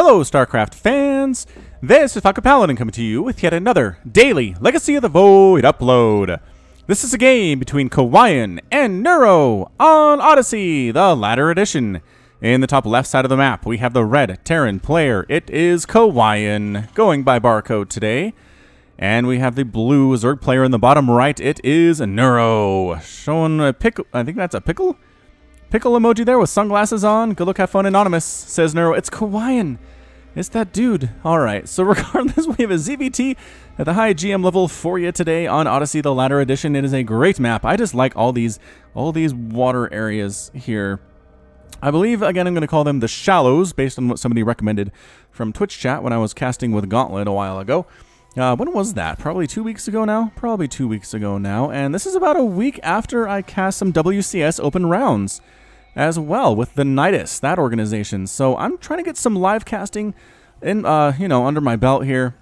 Hello, StarCraft fans! This is Falcon Paladin coming to you with yet another daily Legacy of the Void upload. This is a game between Kawaiian and Neuro on Odyssey, the latter edition. In the top left side of the map, we have the red Terran player. It is Kawaiian, going by barcode today. And we have the blue Zerg player in the bottom right. It is Neuro, showing a pickle. I think that's a pickle emoji there with sunglasses on. Good luck, have fun, anonymous, says Neuro. It's Kawaiian. It's that dude. All right, so regardless, we have a ZVT at the high GM level for you today on Odyssey, the latter edition. It is a great map. I just like all these water areas here. I believe, again, I'm going to call them the shallows, based on what somebody recommended from Twitch chat when I was casting with Gauntlet a while ago. When was that? Probably 2 weeks ago now? Probably 2 weeks ago now. And this is about a week after I cast some WCS open rounds as well with the Nidus, that organization. So I'm trying to get some live casting in, under my belt here.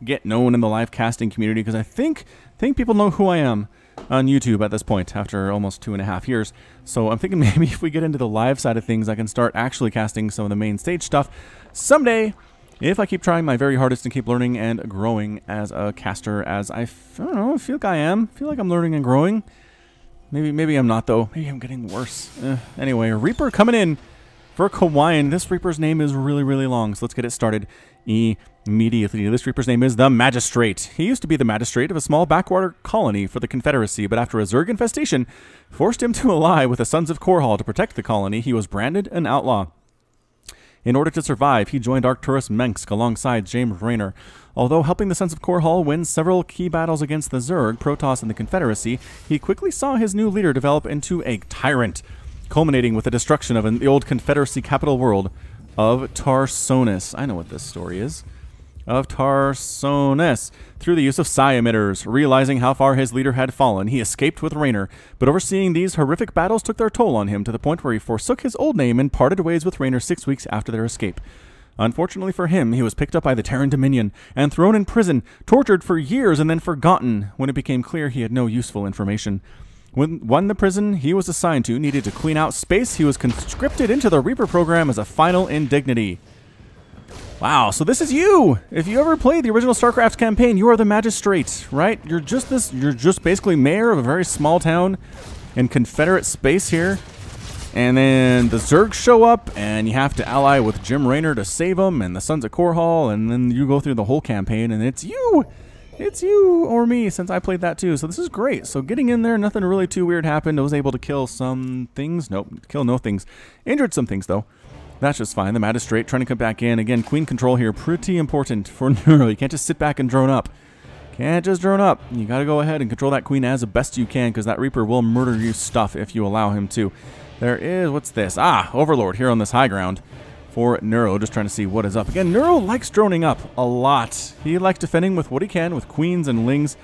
Get known in the live casting community, because I think people know who I am on YouTube at this point after almost 2.5 years. So I'm thinking maybe if we get into the live side of things, I can start actually casting some of the main stage stuff someday, if I keep trying my very hardest and keep learning and growing as a caster, as I don't know, I feel like I am. I feel like I'm learning and growing. Maybe I'm not, though. Maybe I'm getting worse. Anyway, Reaper coming in for Kawaiian. This Reaper's name is really, really long, so let's get it started immediately. This Reaper's name is the Magistrate. He used to be the Magistrate of a small backwater colony for the Confederacy, but after a Zerg infestation forced him to ally with the Sons of Korhal to protect the colony, he was branded an outlaw. In order to survive, he joined Arcturus Mengsk alongside James Raynor. Although helping the Sons of Korhal win several key battles against the Zerg, Protoss, and the Confederacy, he quickly saw his new leader develop into a tyrant, culminating with the destruction of the old Confederacy capital world of Tarsonis. I know what this story is. Of Tarsonis. Through the use of psi emitters, realizing how far his leader had fallen, he escaped with Raynor, but overseeing these horrific battles took their toll on him to the point where he forsook his old name and parted ways with Raynor 6 weeks after their escape. Unfortunately for him, he was picked up by the Terran Dominion and thrown in prison, tortured for years and then forgotten when it became clear he had no useful information. When the prison he was assigned to needed to clean out space, he was conscripted into the Reaper program as a final indignity. Wow, so this is you! If you ever played the original StarCraft campaign, you are the Magistrate, right? You're just basically mayor of a very small town in Confederate space here. And then the Zerg show up, and you have to ally with Jim Raynor to save them, and the Sons of Korhal, and then you go through the whole campaign, and it's you! It's you or me, since I played that too. So this is great. So getting in there, nothing really too weird happened. I was able to kill some things. Nope, kill no things. Injured some things, though. That's just fine. The Magistrate trying to come back in. Again, Queen control here, pretty important for Neuro. You can't just sit back and drone up. Can't just drone up. You got to go ahead and control that Queen as the best you can, because that Reaper will murder you stuff if you allow him to. There is, what's this? Overlord here on this high ground for Neuro, just trying to see what is up. Again, Neuro likes droning up a lot. He likes defending with what he can, with Queens and Lings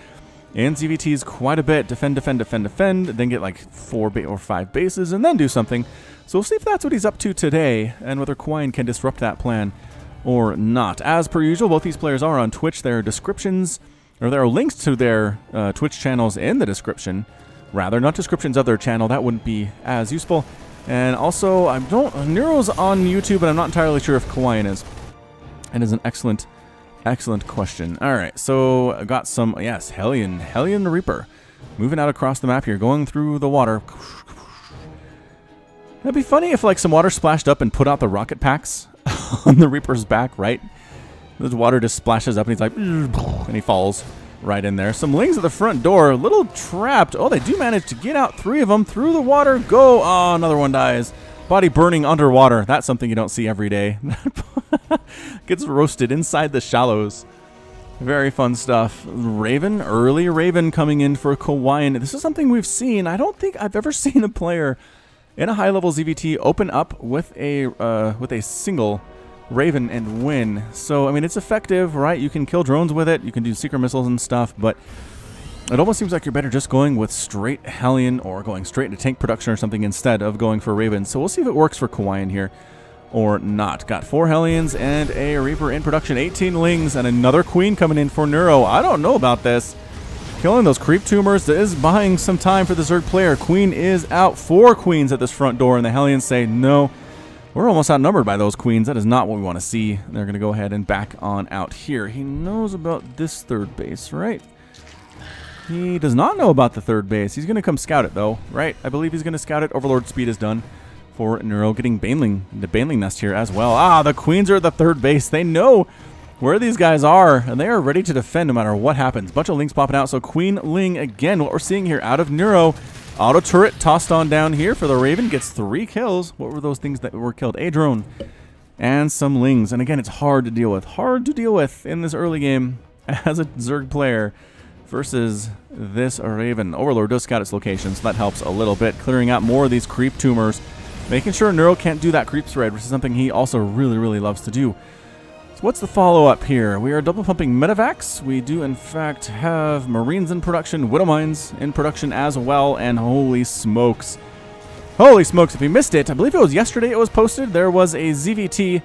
and ZVTs quite a bit. Defend, then get like 4 or 5 bases, and then do something. So we'll see if that's what he's up to today, and whether Kawaiian can disrupt that plan or not. As per usual, both these players are on Twitch. There are descriptions, or there are links to their Twitch channels in the description. Rather, not descriptions of their channel. That wouldn't be as useful. And also, Neuro's on YouTube, but I'm not entirely sure if Kawaiian is. It is an excellent question. All right, so I got some, yes, Hellion Reaper. Moving out across the map here, going through the water. That'd be funny if like some water splashed up and put out the rocket packs on the Reaper's back, right? The water just splashes up and he's like, and he falls right in there. Some Lings at the front door, a little trapped. Oh, they do manage to get out 3 of them through the water. Go. Oh, another one dies. Body burning underwater. That's something you don't see every day. Gets roasted inside the shallows. Very fun stuff. Raven, early Raven coming in for Kawaiian. This is something we've seen. I don't think I've ever seen a player in a high-level ZVT open up with a single Raven and win. So, I mean, it's effective, right? You can kill drones with it. You can do secret missiles and stuff, but it almost seems like you're better just going with straight Hellion or going straight into tank production or something instead of going for Raven. So we'll see if it works for Kawaiian here or not. Got 4 Hellions and a Reaper in production, 18 Lings, and another Queen coming in for Neuro. I don't know about this. Killing those creep tumors is buying some time for the Zerg player. Queen is out. 4 Queens at this front door, and the Hellions say, no, We're almost outnumbered by those queens. That is not what we want to see. They're going to go ahead and back on out here. He knows about this third base, right? He does not know about the third base. He's going to come scout it, though, right? I believe he's going to scout it. Overlord speed is done for Neuro, getting the Baneling nest here as well. Ah, the queens are at the third base. They know where these guys are, and they are ready to defend no matter what happens. Bunch of Lings popping out, so Queen Ling again. What we're seeing here out of Neuro. Auto turret tossed on down here for the Raven. Gets 3 kills. What were those things that were killed? A drone and some Lings. And again, it's hard to deal with. Hard to deal with in this early game as a Zerg player versus this Raven. Overlord does scout its location, so that helps a little bit. Clearing out more of these creep tumors. Making sure Neuro can't do that creep spread, which is something he also really, really loves to do. So what's the follow-up here? We are double pumping medevacs. We do, in fact, have Marines in production, Widow Mines in production as well, and holy smokes. Holy smokes, if you missed it, I believe it was yesterday it was posted, there was a ZVT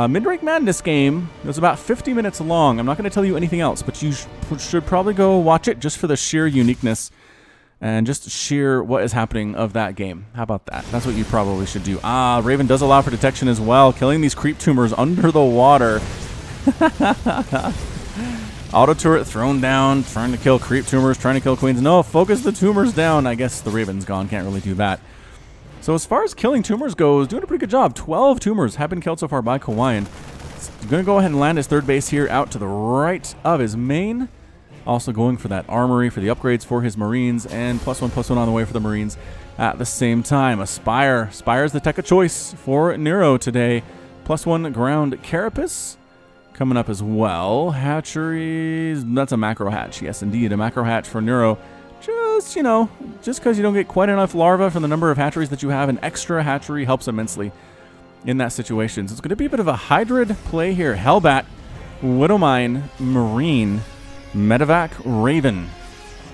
Mid-Rank Madness game. It was about 50 minutes long. I'm not going to tell you anything else, but you should probably go watch it just for the sheer uniqueness and just sheer what is happening of that game. How about that? That's what you probably should do. Ah, Raven does allow for detection as well, killing these creep tumors under the water. Auto turret thrown down, trying to kill creep tumors, trying to kill queens. No, focus the tumors down. I guess the Raven's gone, can't really do that. So as far as killing tumors goes, doing a pretty good job. 12 tumors have been killed so far by Kawaiian. He's going to go ahead and land his third base here out to the right of his main. Also going for that armory for the upgrades for his Marines, and +1/+1 on the way for the Marines at the same time. A Spire. Spire is the tech of choice for Neuro today. +1 ground carapace coming up as well. Hatcheries. That's a macro hatch. Yes, indeed. A macro hatch for Neuro. Just, you know, just because you don't get quite enough larvae from the number of hatcheries that you have, an extra hatchery helps immensely in that situation. So it's going to be a bit of a hybrid play here. Hellbat, Widowmine, Marine, Medevac, Raven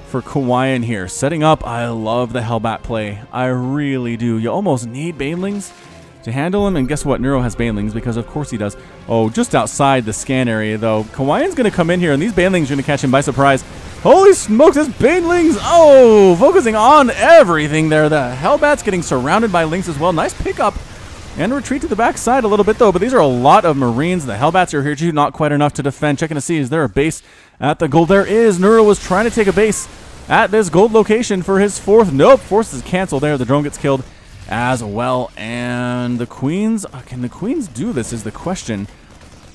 for Kawaiian here. Setting up, I love the Hellbat play. I really do. You almost need Banelings to handle him, and guess what? Neuro has Banelings, because of course he does. Oh, just outside the scan area, though. Kawaiian's going to come in here, and these Banelings are going to catch him by surprise. Holy smokes, this Banelings! Oh, focusing on everything there. The Hellbat's getting surrounded by Lings as well. Nice pickup. And retreat to the backside a little bit, though. But these are a lot of Marines. The Hellbats are here, too. Not quite enough to defend. Checking to see, is there a base at the gold? There is. Neuro was trying to take a base at this gold location for his fourth. Nope. Force is canceled there. The drone gets killed as well. And the Queens, can the Queens do this is the question.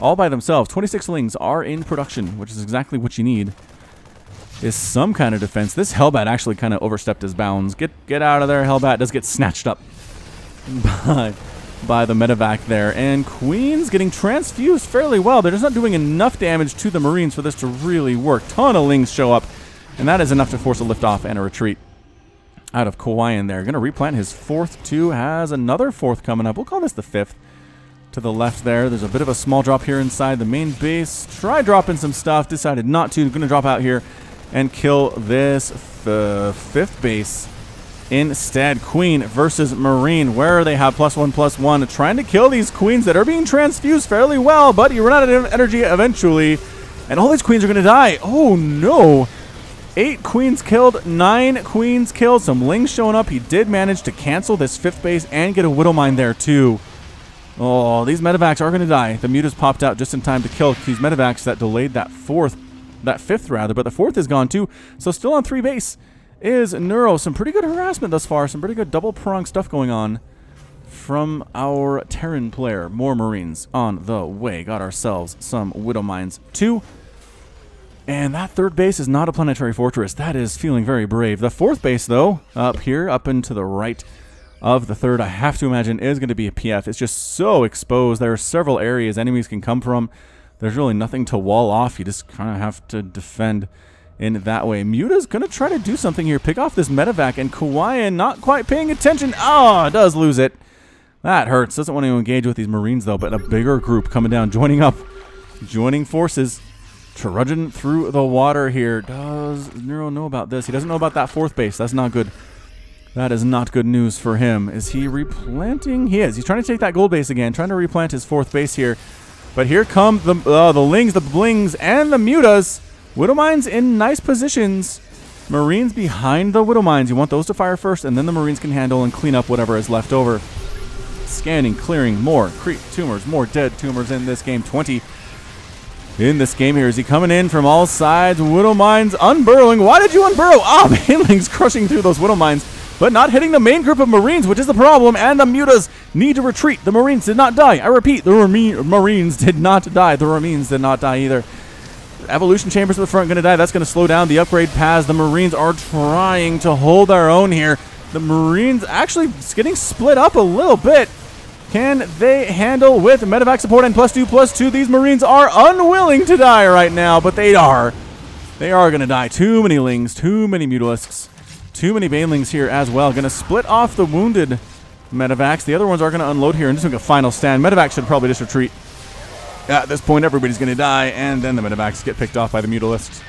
All by themselves. 26 Lings are in production, which is exactly what you need. Is some kind of defense. This Hellbat actually kind of overstepped his bounds. Get out of there, Hellbat. Does get snatched up by the medevac there. And Queen's getting transfused fairly well. They're just not doing enough damage to the Marines for this to really work. Ton of Lings show up, and that is enough to force a liftoff and a retreat out of Kawaiian there. Going to replant his fourth too. Has another fourth coming up. We'll call this the fifth. To the left there. There's a bit of a small drop here inside the main base. Try dropping some stuff. Decided not to. Going to drop out here and kill this fifth base instead. Queen versus Marine, where they have +1/+1, trying to kill these Queens that are being transfused fairly well, but you run out of energy eventually, and all these Queens are going to die. Oh no! 8 Queens killed, 9 Queens killed, some Lings showing up. He did manage to cancel this fifth base and get a Widow Mine there too. Oh, these medevacs are going to die. The mutas popped out just in time to kill these medevacs that delayed that fifth rather, but the fourth is gone too. So still on 3 base is Neuro. Some pretty good harassment thus far. Some pretty good double prong stuff going on from our Terran player. More Marines on the way. Got ourselves some Widow Mines too. And that third base is not a planetary fortress. That is feeling very brave. The fourth base, though, up here, up and to the right of the third, I have to imagine is going to be a PF. It's just so exposed. There are several areas enemies can come from. There's really nothing to wall off. You just kind of have to defend in that way. Muta's going to try to do something here. Pick off this medevac, and Kawaiian not quite paying attention. Oh, does lose it. That hurts. Doesn't want to engage with these Marines, though, but a bigger group coming down, joining forces, trudging through the water here. Does Neuro know about this? He doesn't know about that fourth base. That's not good. That is not good news for him. Is he replanting? He is. He's trying to take that gold base again, trying to replant his fourth base here. But here come the Lings, the Blings, and the Mutas. Widow Mines in nice positions. Marines behind the Widow Mines. You want those to fire first, and then the Marines can handle and clean up whatever is left over. scanning, clearing more creep tumors, more dead tumors in this game. 20 in this game here. Is he coming in from all sides? Widow Mines unburrowing. Why did you unburrow? Banelings crushing through those Widow Mines, but not hitting the main group of Marines, which is the problem, and the Mutas need to retreat. The Marines did not die. I repeat, the Marines did not die. The Marines did not die either. Evolution Chambers at the front going to die. That's going to slow down the upgrade paths. The Marines are trying to hold their own here. The Marines actually getting split up a little bit. Can they handle with medevac support and +2/+2? These Marines are unwilling to die right now, but they are. They are going to die. Too many Lings, too many Mutalisks, too many Banelings here as well. Going to split off the wounded medevacs. The other ones are going to unload here and just make a final stand. Medevac should probably just retreat. At this point, everybody's going to die, and then the medevacs get picked off by the Mutalisks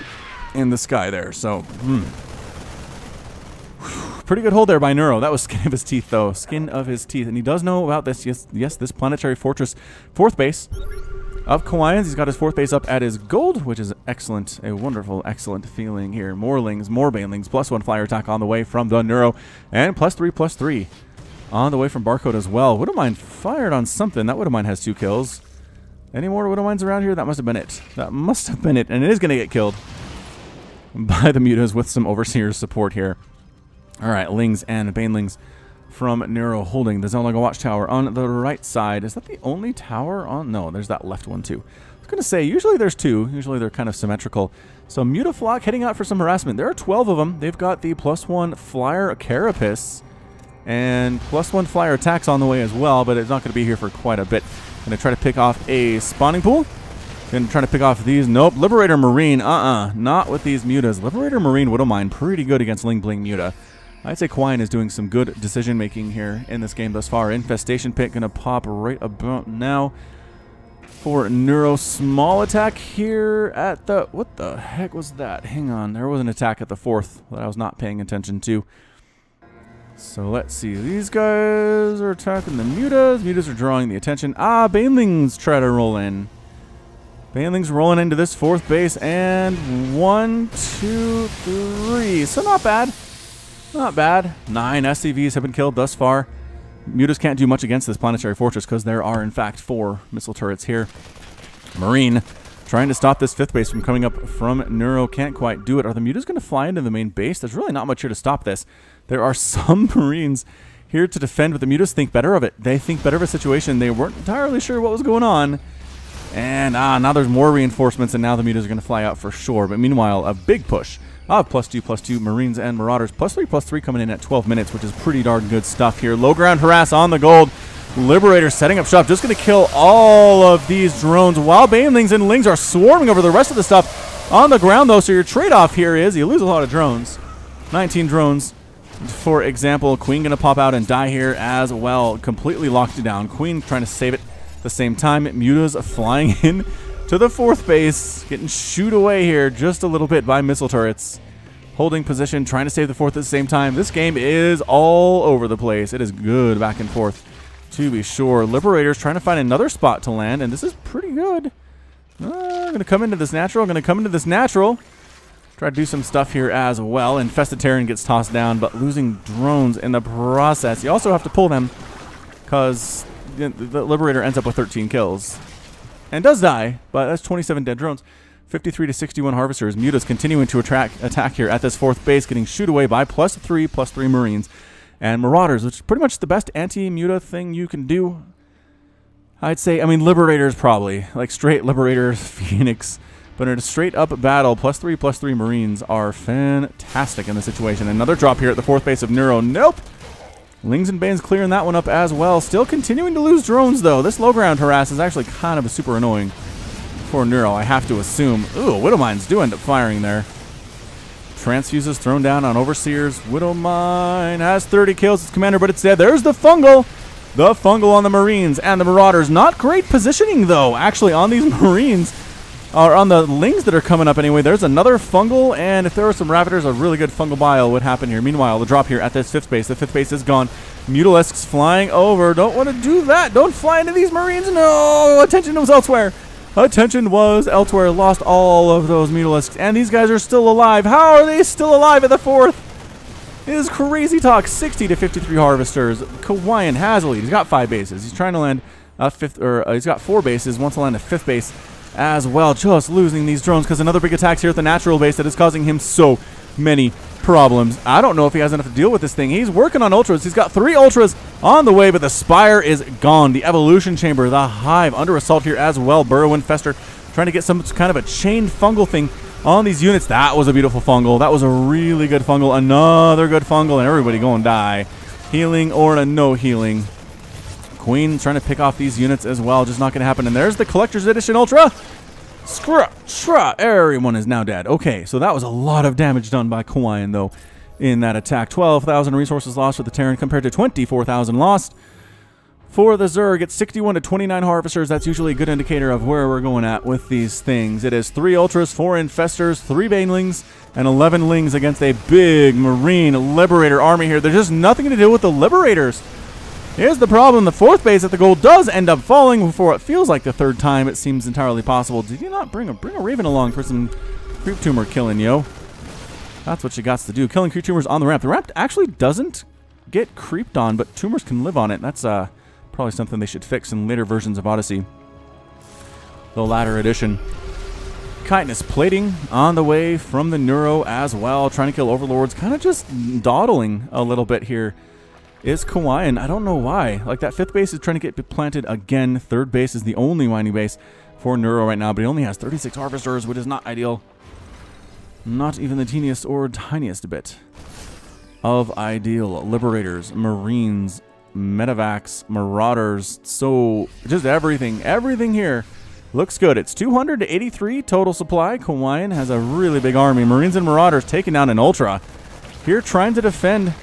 in the sky there. So, pretty good hold there by Neuro. That was skin of his teeth, though. Skin of his teeth. And he does know about this. Yes, this planetary fortress, 4th base of Kawaiians. He's got his 4th base up at his gold, which is excellent. A wonderful, excellent feeling here. More Lings, more Banelings, +1 flyer attack on the way from the Neuro, and +3/+3 on the way from Barcode as well. Widow Mine fired on something. That Widow Mine has 2 kills. Any more Widow Mines around here? That must have been it. That must have been it. And it is going to get killed by the Mutas with some Overseer's support here. Alright, Lings and Banelings from Neuro holding the Xenolega Watchtower on the right side. Is that the only tower on? No, there's that left one too. I was going to say, usually there's 2. Usually they're kind of symmetrical. So Mutaflock heading out for some harassment. There are 12 of them. They've got the +1 flyer Carapace and +1 flyer attacks on the way as well, but it's not going to be here for quite a bit. Going to try to pick off a spawning pool. Going to try to pick off these. Nope. Liberator Marine. Not with these Mutas. Liberator Marine Widow Mine. Pretty good against Ling Bling Muta. I'd say Kawaiian is doing some good decision making here in this game thus far. Infestation Pit going to pop right about now for Neuro. Small attack here at the... What the heck was that? Hang on. There was an attack at the 4th that I was not paying attention to. So let's see. These guys are attacking the Mutas. Mutas are drawing the attention. Banelings try to roll in. Banelings rolling into this 4th base. And 1, 2, 3. So not bad. Not bad. 9 SCVs have been killed thus far. Mutas can't do much against this planetary fortress because there are, in fact, 4 missile turrets here. Marine trying to stop this 5th base from coming up from Neuro. Can't quite do it. Are the Mutas going to fly into the main base? There's really not much here to stop this. There are some Marines here to defend, but the Mutas think better of it. They think better of a situation. They weren't entirely sure what was going on. And now there's more reinforcements, and now the Mutas are going to fly out for sure. But meanwhile, a big push of +2/+2 Marines and Marauders. +3/+3 coming in at 12 minutes, which is pretty darn good stuff here. Low ground harass on the gold. Liberator setting up shop. Just going to kill all of these drones while Banelings and Lings are swarming over the rest of the stuff on the ground, though. So your trade-off here is you lose a lot of drones. 19 drones. For example, Queen going to pop out and die here as well. Completely locked it down. Queen trying to save it at the same time. Mutas flying in to the 4th base. Getting shooed away here just a little bit by missile turrets. Holding position, trying to save the 4th at the same time. This game is all over the place. It is good back and forth, to be sure. Liberators trying to find another spot to land, and this is pretty good. Going to come into this natural. Going to come into this natural. Try to do some stuff here as well. Infested Terran gets tossed down, but losing drones in the process. You also have to pull them because the Liberator ends up with 13 kills. And does die, but that's 27 dead drones. 53 to 61 Harvesters. Mutas continuing to attack here at this 4th base, getting shoot away by +3/+3 Marines. And Marauders, which is pretty much the best anti-Muta thing you can do. I'd say, I mean, Liberators probably. Like straight Liberators, Phoenix. But in a straight-up battle, +3/+3 Marines are fantastic in this situation. Another drop here at the 4th base of Neuro. Nope! Lings and Banes clearing that one up as well. Still continuing to lose drones, though. This low-ground harass is actually kind of super annoying for Neuro, I have to assume. Ooh, Widow Mines do end up firing there. Transfuses thrown down on Overseers. Widow Mine has 30 kills as commander, but it's dead. There's the Fungal! The Fungal on the Marines and the Marauders. Not great positioning, though, actually, on these Marines. Or on the Lings that are coming up anyway. There's another Fungal, and if there were some Ravagers, a really good Fungal bile would happen here. Meanwhile, the drop here at this 5th base. The 5th base is gone. Mutalisks flying over. Don't want to do that. Don't fly into these Marines. No! Attention was elsewhere. Attention was elsewhere. Lost all of those Mutalisks, and these guys are still alive. How are they still alive at the 4th? is Crazy Talk, 60 to 53 harvesters. Kawaiian has a lead. He's got 5 bases. He's trying to land a fifth, or he's got 4 bases. Wants to land a 5th base as well. Just losing these drones because another big attack's here at the natural base that is causing him so many problems. I don't know if he has enough to deal with this thing. He's working on ultras. He's got 3 ultras on the way, but the spire is gone. The evolution chamber, the hive under assault here as well. Burrow and Fester trying to get some kind of a chained fungal thing on these units. That was a beautiful fungal. That was a really good fungal. Another good fungal, and everybody going to die. Healing or a no healing. Queen trying to pick off these units as well. Just not going to happen. And there's the Collector's Edition Ultra. Everyone is now dead. Okay, so that was a lot of damage done by Kawaiian, though, in that attack. 12,000 resources lost for the Terran compared to 24,000 lost for the Zerg. It's 61 to 29 harvesters. That's usually a good indicator of where we're going at with these things. It is 3 ultras, 4 infestors, 3 banelings, and 11 lings against a big Marine Liberator army here. There's just nothing to do with the Liberators. Here's the problem. The 4th base at the goal does end up falling before it feels like the 3rd time. It seems entirely possible. Did you not bring a Raven along for some creep tumor killing, yo? That's what you got to do. Killing creep tumors on the ramp. The ramp actually doesn't get creeped on, but tumors can live on it. That's probably something they should fix in later versions of Odyssey. The latter edition. Chitinous plating on the way from the Neuro as well. Trying to kill overlords. Kind of just dawdling a little bit here is Kawaiian. I don't know why. Like, that 5th base is trying to get planted again. 3rd base is the only mining base for Neuro right now, but he only has 36 harvesters, which is not ideal. Not even the teeniest or tiniest bit of ideal. Liberators, Marines, Medivacs, Marauders, so just everything here looks good. It's 200 to 83 total supply. Kawaiian has a really big army. Marines and Marauders taking down an Ultra here, trying to defend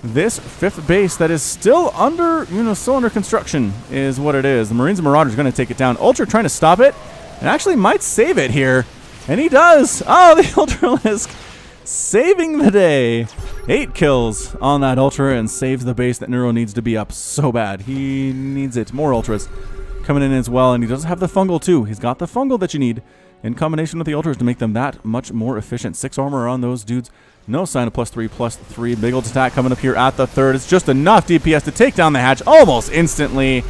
this 5th base that is still under, still under construction is what it is. The Marines and Marauders are going to take it down. Ultra trying to stop it and actually might save it here, and he does. Oh, the Ultralisk saving the day. 8 kills on that Ultra and saves the base that Neuro needs to be up so bad. He needs it. More Ultras coming in as well, and he does have the fungal too. He's got the fungal that you need in combination with the Ultras to make them that much more efficient. 6 armor on those dudes. No sign of +3/+3. Big old attack coming up here at the 3rd. It's just enough DPS to take down the hatch almost instantly.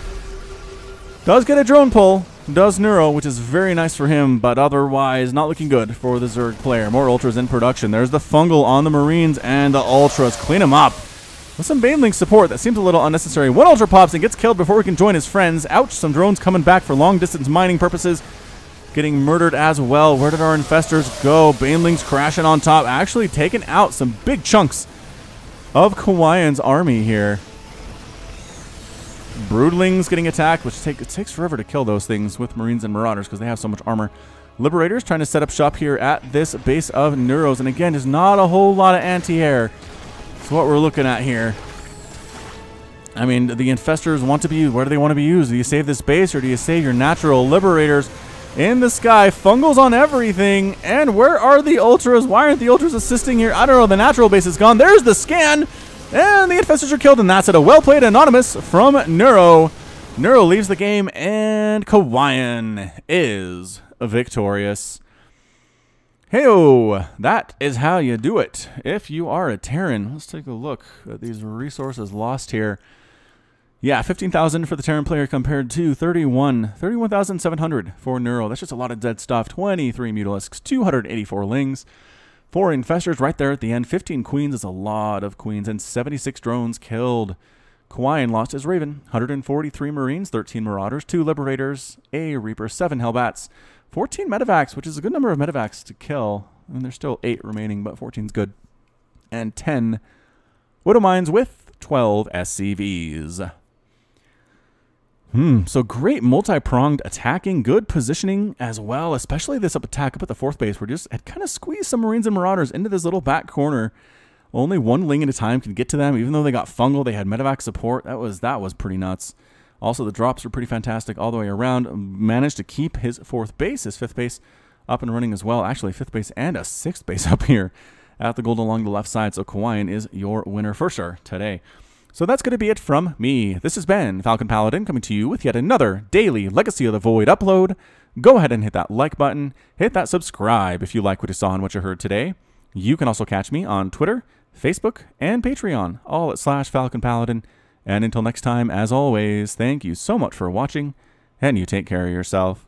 Does get a drone pull. Does Neuro, which is very nice for him, but otherwise not looking good for the Zerg player. More Ultras in production. There's the fungal on the Marines and the Ultras. Clean them up with some Baneling support. That seems a little unnecessary. 1 Ultra pops and gets killed before he can join his friends. Ouch, some drones coming back for long-distance mining purposes. Getting murdered as well. Where did our infestors go? Banelings crashing on top. Actually taking out some big chunks of Kawaiian's army here. Broodlings getting attacked, which it takes forever to kill those things with Marines and Marauders because they have so much armor. Liberators trying to set up shop here at this base of Neuros. And again, there's not a whole lot of anti-air. That's what we're looking at here. I mean, the infestors want to be, where do they want to be used? Do you save this base or do you save your natural Liberators in the sky? Fungals on everything. And where are the Ultras? Why aren't the Ultras assisting here? I don't know. The natural base is gone. There's the scan. And the infestors are killed. And that's it. A well-played Anonymous from Neuro. Neuro leaves the game. And Kawaiian is victorious. Heyo, that is how you do it. If you are a Terran, let's take a look at these resources lost here. Yeah, 15,000 for the Terran player compared to 31,700 for Neuro. That's just a lot of dead stuff. 23 Mutalisks, 284 Lings, 4 Infestors right there at the end. 15 Queens is a lot of Queens, and 76 drones killed. Kawaiian lost his Raven, 143 Marines, 13 Marauders, 2 Liberators, a Reaper, 7 Hellbats, 14 Medivacs, which is a good number of Medivacs to kill. And there's still 8 remaining, but 14 is good. And 10 Widow Mines with 12 SCVs. So great multi-pronged attacking, good positioning as well, especially this attack up at the 4th base where just had kind of squeezed some Marines and Marauders into this little back corner. Only 1 Ling at a time can get to them, even though they got fungal, they had medevac support. That was pretty nuts. Also, the drops were pretty fantastic all the way around. Managed to keep his 4th base, his 5th base up and running as well. Actually, 5th base and a 6th base up here at the gold along the left side. So Kawaiian is your winner for sure today. So that's going to be it from me. This has been Falcon Paladin coming to you with yet another daily Legacy of the Void upload. Go ahead and hit that like button. Hit that subscribe if you like what you saw and what you heard today. You can also catch me on Twitter Facebook, and Patreon, all at /FalconPaladin. And until next time, as always, thank you so much for watching, and you take care of yourself.